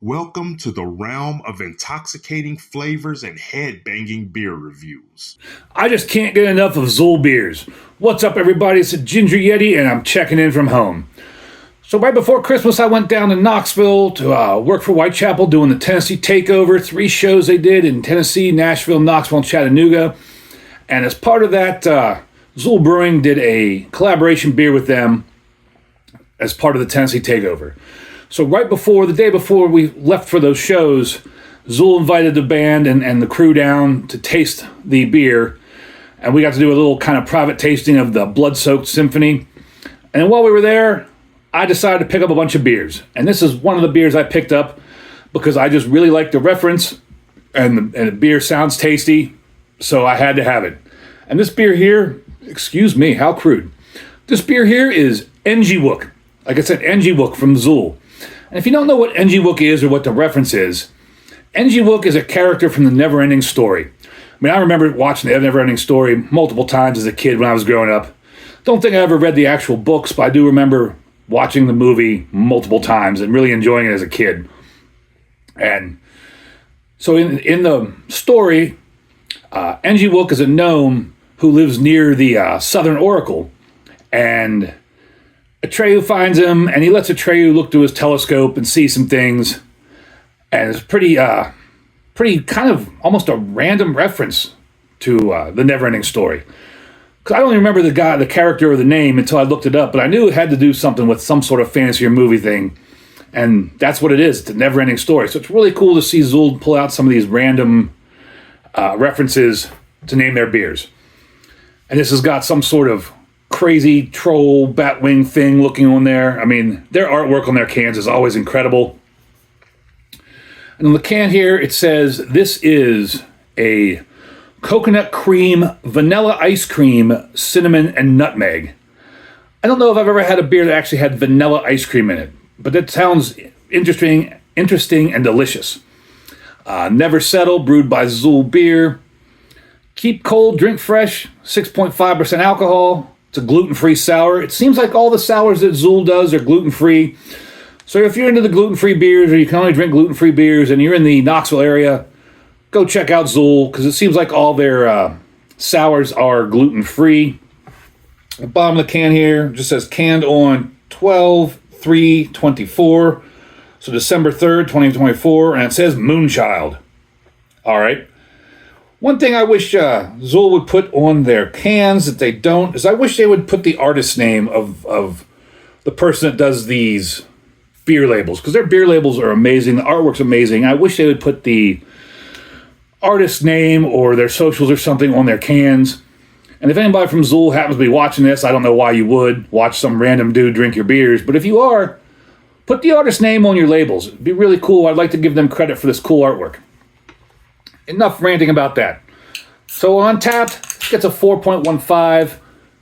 Welcome to the realm of intoxicating flavors and head-banging beer reviews. I just can't get enough of Zool beers. What's up, everybody? It's a Ginger Yeti, and I'm checking in from home. So right before Christmas, I went down to Knoxville to work for Whitechapel doing the Tennessee Takeover. 3 shows they did in Tennessee, Nashville, Knoxville, and Chattanooga. And as part of that, Zool Brewing did a collaboration beer with them as part of the Tennessee Takeover. So right before, the day before we left for those shows, Zool invited the band and the crew down to taste the beer. And we got to do a little kind of private tasting of the Blood-Soaked Symphony. And while we were there, I decided to pick up a bunch of beers. And this is one of the beers I picked up because I just really like the reference and the beer sounds tasty. So I had to have it. And this beer here, excuse me, how crude. This beer here is Engywook. Like I said, Engywook from Zool. And if you don't know what Engywook is or what the reference is, Engywook is a character from the Never-Ending Story. I mean, I remember watching the Never-Ending Story multiple times as a kid when I was growing up. Don't think I ever read the actual books, but I do remember watching the movie multiple times and really enjoying it as a kid. And so in the story, Engywook is a gnome who lives near the Southern Oracle. And Atreyu finds him, and he lets Atreyu look through his telescope and see some things. And it's pretty kind of almost a random reference to the Never-Ending Story. Because I don't even remember the character or the name until I looked it up, but I knew it had to do something with some sort of fantasy or movie thing. And that's what it is, the Never-Ending Story. So it's really cool to see Zool pull out some of these random references to name their beers. And this has got some sort of crazy troll batwing thing looking on there. I mean, their artwork on their cans is always incredible. And on the can here, it says, this is a coconut cream, vanilla ice cream, cinnamon, and nutmeg. I don't know if I've ever had a beer that actually had vanilla ice cream in it, but that sounds interesting and delicious. Never Settle, brewed by Zool Beer. Keep cold, drink fresh, 6.5% alcohol. It's a gluten-free sour. It seems like all the sours that Zool does are gluten-free. So if you're into the gluten-free beers or you can only drink gluten-free beers and you're in the Knoxville area, go check out Zool because it seems like all their sours are gluten-free. The bottom of the can here just says canned on 12/3/24. So December 3rd, 2024, and it says Moonchild. All right. One thing I wish Zool would put on their cans that they don't is I wish they would put the artist name of the person that does these beer labels, because their beer labels are amazing. The artwork's amazing. I wish they would put the artist name or their socials or something on their cans. And if anybody from Zool happens to be watching this, I don't know why you would watch some random dude drink your beers, but if you are, put the artist name on your labels. It'd be really cool. I'd like to give them credit for this cool artwork. Enough ranting about that. So on Untapped, gets a 4.15,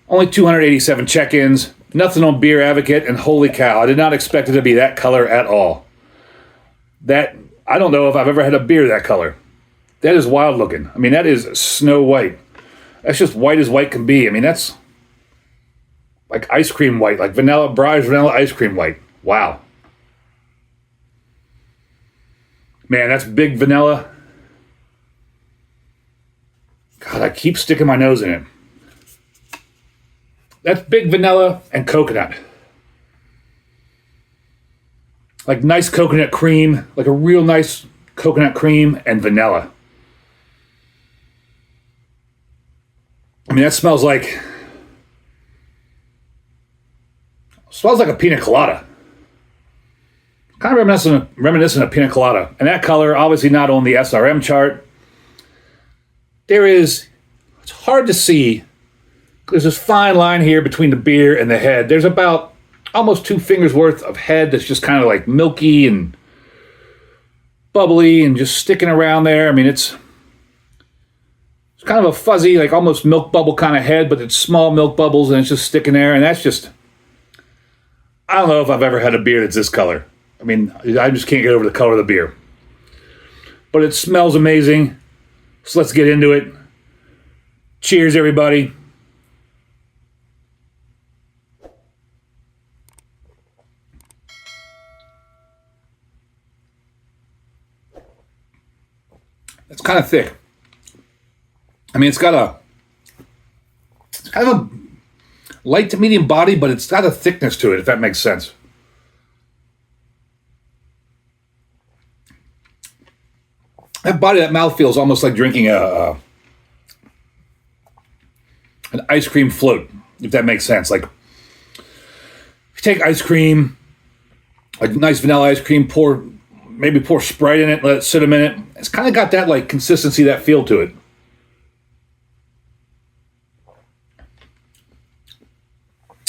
only 287 check-ins, nothing on Beer Advocate, and holy cow, I did not expect it to be that color at all. I don't know if I've ever had a beer that color. That is wild looking. I mean, that is snow white. That's just white as white can be. I mean, that's like ice cream white, like Breyers vanilla ice cream white. Wow. Man, that's big vanilla. God, I keep sticking my nose in it. That's big vanilla and coconut. Like nice coconut cream, like a real nice coconut cream and vanilla. I mean, that smells like a pina colada. Kind of reminiscent of pina colada. And that color, obviously not on the SRM chart. It's hard to see. There's this fine line here between the beer and the head. There's about almost 2 fingers worth of head that's just kind of like milky and bubbly and just sticking around there. I mean, it's kind of a fuzzy, like almost milk bubble kind of head, but it's small milk bubbles and it's just sticking there. And that's just, I don't know if I've ever had a beer that's this color. I mean, I just can't get over the color of the beer. But it smells amazing. So let's get into it. Cheers, everybody. It's kind of thick. I mean, it's kind of a light to medium body, but it's got a thickness to it, if that makes sense. That body, that mouthfeel is almost like drinking an ice cream float, if that makes sense. Like, if you take ice cream, a nice vanilla ice cream, pour Sprite in it, let it sit a minute. It's kind of got that like consistency, that feel to it.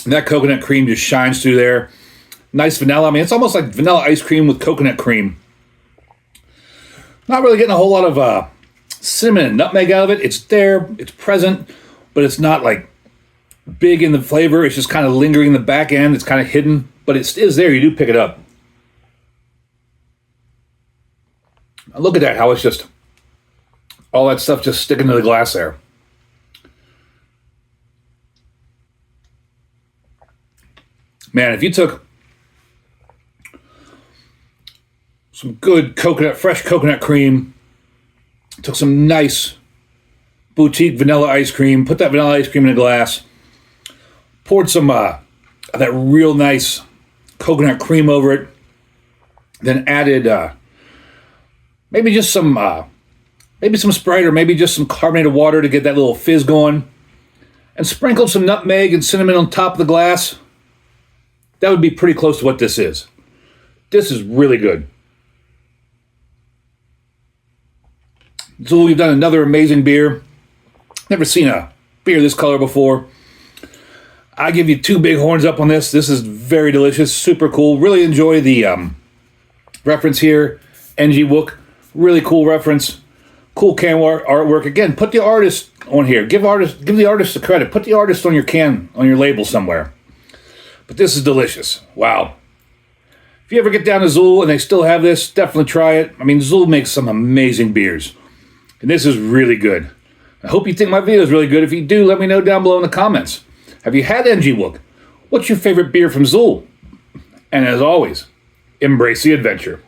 And that coconut cream just shines through there. Nice vanilla. I mean, it's almost like vanilla ice cream with coconut cream. Not really getting a whole lot of cinnamon and nutmeg out of it. It's there, it's present, but it's not like big in the flavor. It's just kind of lingering in the back end. It's kind of hidden, but it is there. You do pick it up. Look at that, how it's just, all that stuff just sticking to the glass there. Man, if you took some good fresh coconut cream, took some nice boutique vanilla ice cream, put that vanilla ice cream in a glass, poured some of that real nice coconut cream over it, then added maybe some Sprite or maybe just some carbonated water to get that little fizz going, and sprinkled some nutmeg and cinnamon on top of the glass. That would be pretty close to what this is. This is really good. So we've done another amazing beer. Never seen a beer this color before. I give you 2 big horns up on this. This is very delicious, super cool. Really enjoy the reference here. Engywook, really cool reference. Cool can artwork. Again, put the artist on here. Give the artist the credit. Put the artist on your can, on your label somewhere. But this is delicious. Wow. If you ever get down to Zool and they still have this, definitely try it. I mean, Zool makes some amazing beers. And this is really good. I hope you think my video is really good. If you do, let me know down below in the comments. Have you had Engywook? What's your favorite beer from Zool? And as always, embrace the adventure.